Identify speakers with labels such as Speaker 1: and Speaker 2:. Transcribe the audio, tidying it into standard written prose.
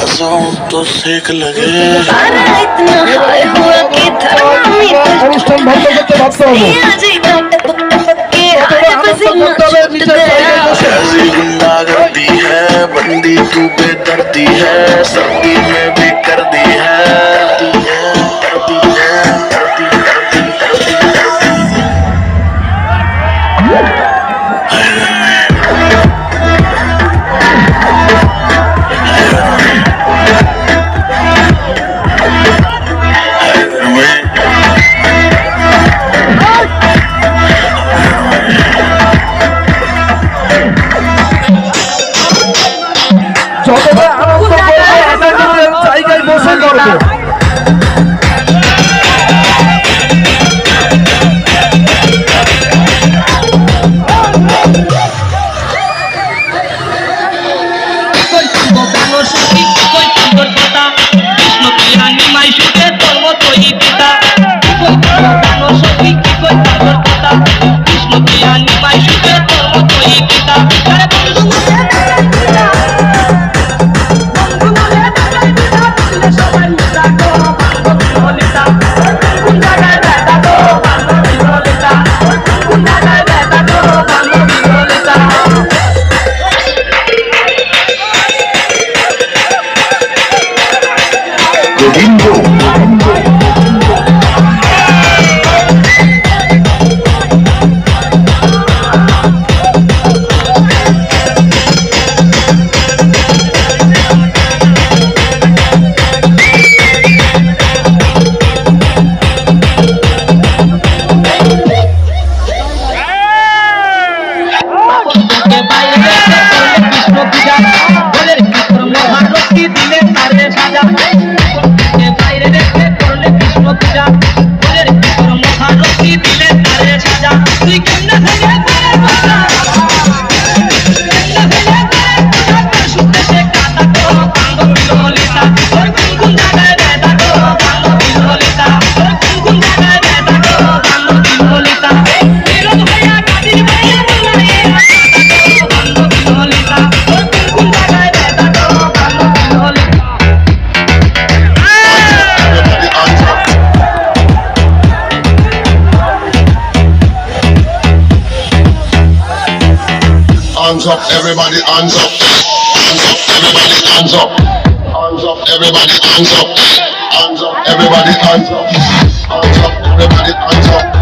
Speaker 1: हंसाऊं तो सेक लगे
Speaker 2: इतना हाय हुआ कि
Speaker 3: অনুষ্ঠান বন্ধ করতে বাধ্য হবো।
Speaker 1: ऐसी गुंडागर्दी है बंदी तू बेदर्दी है सर्दी में भी कर दी है
Speaker 3: যতটা আনন্দ করবো জায়গায় বসে করবো।
Speaker 4: Hands up, everybody, hands up. Hands up, everybody, hands up. Hands up, everybody, hands up. Hands up, everybody, hands up. Hands up, everybody, hands up.